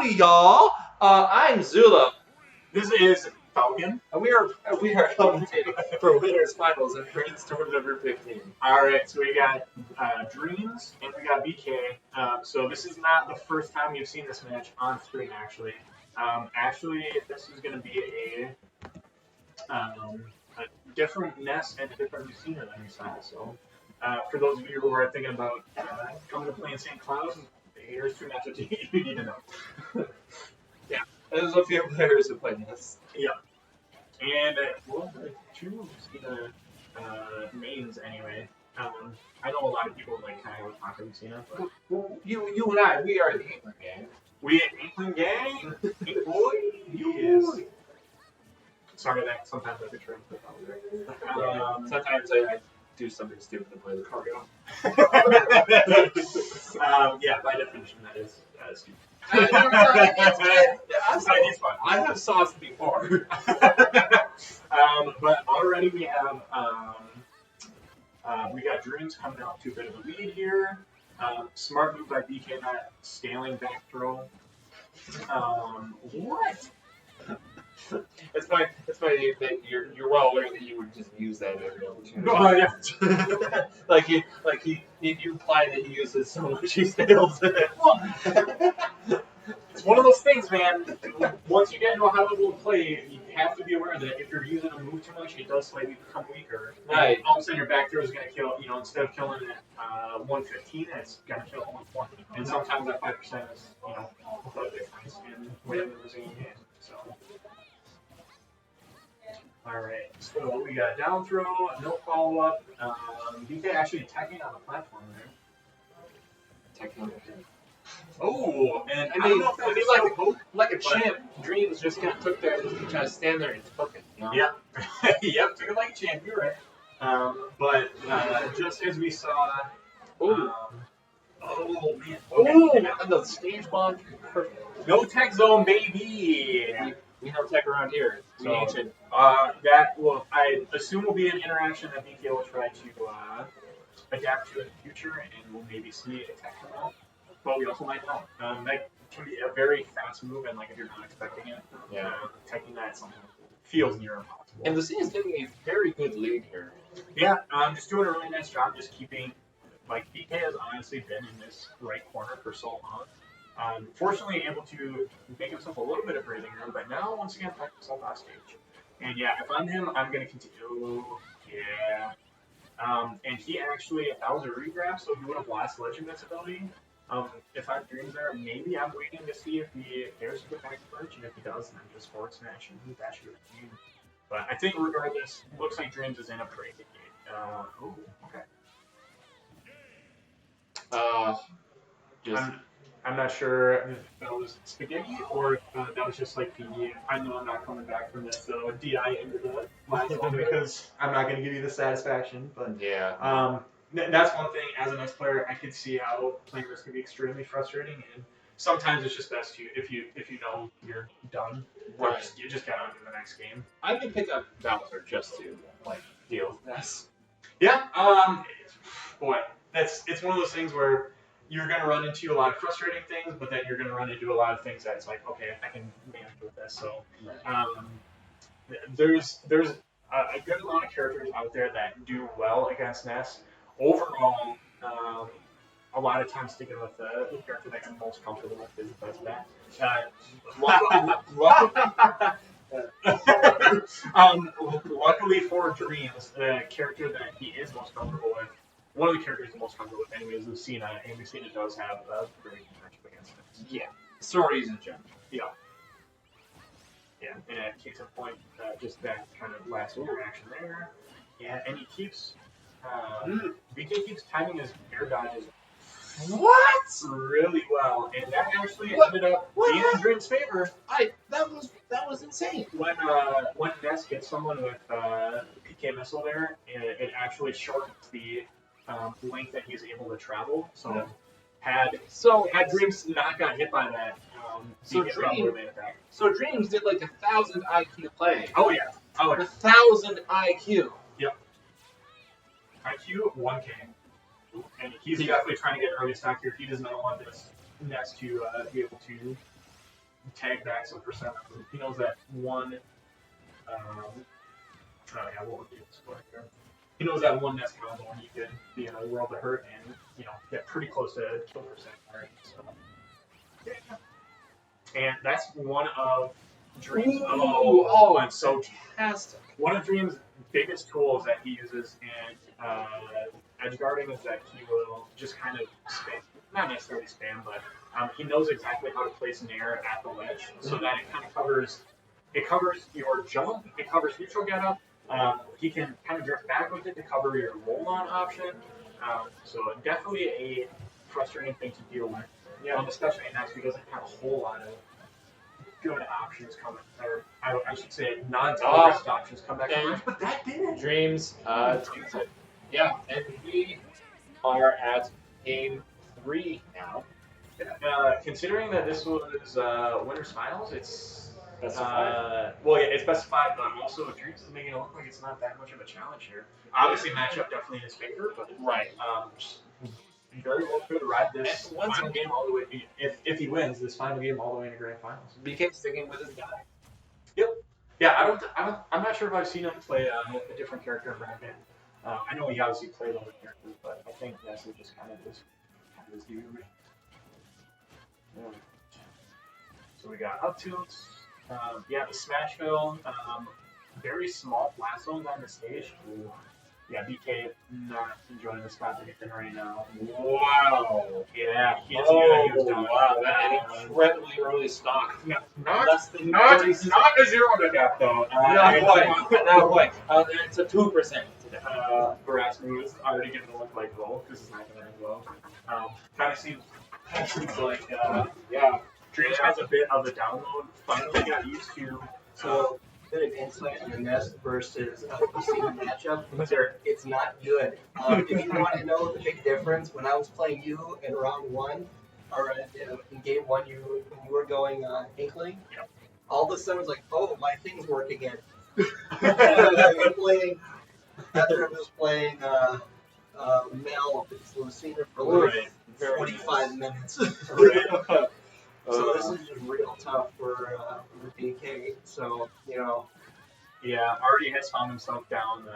Howdy, y'all. I'm Zula. This is Falcon. And we are commentating for Winners Finals in Brainstorm number 15. Alright, so we got Dreams and we got Bkay. So this is not the first time you've seen this match on screen, actually. This is going to be a different Ness and a different Lucina than we saw. So for those of you who are thinking about coming to play in St. Cloud, here's two matches you need to know. Yeah, there's a few players who play this. Yeah. And, two Lucina mains anyway. I know a lot of people like kind of talk to Lucina, but You and I, we are the Inkling gang. we at Inkling Gang, Ink Boy, Sorry that sometimes I betray myself. Sometimes I do something stupid to play the cargo. Yeah, by definition, that is stupid. It's fun. I have sauce before. But already we have we got Dreams coming out to a bit of a lead here. Smart move by Bkay, not scaling back throw. What? It's funny that you're well aware that you would just use that every opportunity. Oh, yeah. like you imply that he uses so much he fails it. It's one of those things, man. Once you get into a high level of play, you have to be aware that if you're using a move too much, it does slightly become weaker. Right. All of a sudden, your back throw is going to kill, instead of killing at 115, it's going to kill at 120. And sometimes that 5% is, a difference in winning and losing a game. So. Alright, so we got down throw, no follow up. Bkay actually attacking on the platform there. Oh, and I don't know if that was like a champ. Dreams just kind of took that and tried to stand there and took it. You know? Yeah. Yep, took it like a champ, you're right. But just as we saw. Oh man. Okay. And the stage bomb. Perfect. No tech zone, baby. We have tech around here. So, that will, I assume, will be an interaction that Bkay will try to adapt to in the future, and we'll maybe see a tech come out. But we also might not. That can be a very fast move, and if you're not expecting it, teching that somehow feels near impossible. And the scene is getting a very good lead here. Yeah, just doing a really nice job, just keeping, Bkay has honestly been in this right corner for so long. Fortunately able to make himself a little bit of breathing room, but now once again back himself off stage. And yeah, if I'm him, I'm gonna continue. Yeah. And he actually, if that was a regrab, so he would have lost Ledge Invincibility. If I'm Dreams there, maybe I'm waiting to see if he cares to get back to Ledge, and if he does, then I'm just forward smash and dash it with the team. But I think regardless, looks like Dreams is in a pretty good game. Okay. I'm not sure if that was spaghetti or if that was just like I know I'm not coming back from this, so DI into the last one because I'm not going to give you the satisfaction. But yeah, that's one thing. As a nice player, I could see how playing this can be extremely frustrating, and sometimes it's just best to if you know you're done, you just get on to the next game. I can pick up Bowser just to deal with this. Yeah. Boy, it's one of those things where you're going to run into a lot of frustrating things, but then you're going to run into a lot of things that's okay, I can manage with this. So there's a good amount of characters out there that do well against Ness. Overall, a lot of times sticking with the character that I'm most comfortable with is the best bet. Luckily for Dreams, the character that he is most comfortable with, one of the characters he's most comfortable with anyway is Lucina, and Lucina does have a very good matchup against him. Yeah, stories in general. Yeah. Yeah, and at case in point, just that kind of last interaction there. Yeah, and he keeps, Bkay keeps timing his air dodges really well, and that actually ended up being in Dream's favor. That was insane. When Ness hits someone with PK missile there, it actually shortens the length that he's able to travel. So had Dreams not got hit by that, so Dreams did 1,000 IQ play. Oh yeah. 1,000 IQ. Yep. IQ 1K. And he's definitely trying to get early stock here. He does not want this Ness to be able to tag back some percent. He knows that one. Oh yeah, what would be the score here? He knows that one nest combo, and you could roll the hurt and get pretty close to kill percent. Right? So, yeah. And that's one of Dream's. And so fantastic. One of Dream's biggest tools that he uses in edge guarding is that he will just kind of spam, not necessarily spam, but he knows exactly how to place Nair at the ledge, so that it kind of covers your jump, it covers neutral getup. He can kind of drift back with it to cover your roll on option. So definitely a frustrating thing to deal with. Yeah, especially next because he doesn't have a whole lot of good options coming, or I should say non-focused options come back from but that did. Dreams takes it. Yeah, and we are at game 3 now. Considering that this was Winner's Finals, it's Specified. well, yeah, it's specified, but also Dreams is making it look like it's not that much of a challenge here. Obviously, matchup definitely in his favor, but Right. Very well could ride this final game all the way. If he wins this final game all the way into grand finals. Bkay sticking with his guy. Yep. Yeah, I'm not sure if I've seen him play a different character in bracket. I know he obviously played other characters, but I think that's just kind of his dude. Yeah. So we got up tilts. Yeah, the Smashville. Very small blast zones on the stage. Ooh. Yeah, Bkay not enjoying the spot that he's in right now. Wow. Yeah, he is doing wow, that's an incredibly early stock. Not Less than a 30 zero to death though. Not quite. It's a 2% today. Barasmu is already getting to look like Vol because it's not going to end well. Kind of seems like Dream has a bit of a download. Finally got used to. So, bit of insight on the Nest versus the matchup. It's not good. If you want to know the big difference, when I was playing you in round 1, or in game 1, you were going Inkling. Yep. All of a sudden, it was like, oh, my thing's working again. After I was playing Mel, so I've seen it for like 45 minutes. So this is just real tough for Bkay. So, Yeah, already has found himself down,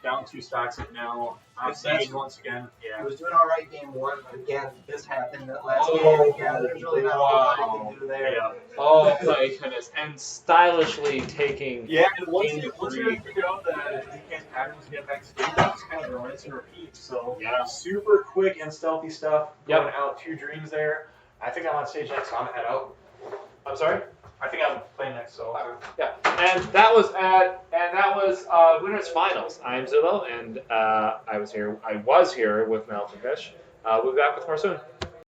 down 2 stocks now. Outstage once again. He Yeah. was doing all right game 1, but again, this happened that last game. Yeah, there's really not a lot I can do there. Yeah. Oh my goodness. And stylishly taking. Yeah, and once you figure out that Bkay's pattern was to get backstage, it's kind of a rinse and repeat. So, Yeah. super quick and stealthy stuff. Yep. Going out 2 Dreams there. I think I'm on stage next, so I'm gonna head out. I'm sorry? I think I'm playing next, so. Yeah. And that was Winners Finals. I'm Zillow, and I was here with Melvin Fish. We'll be back with more soon.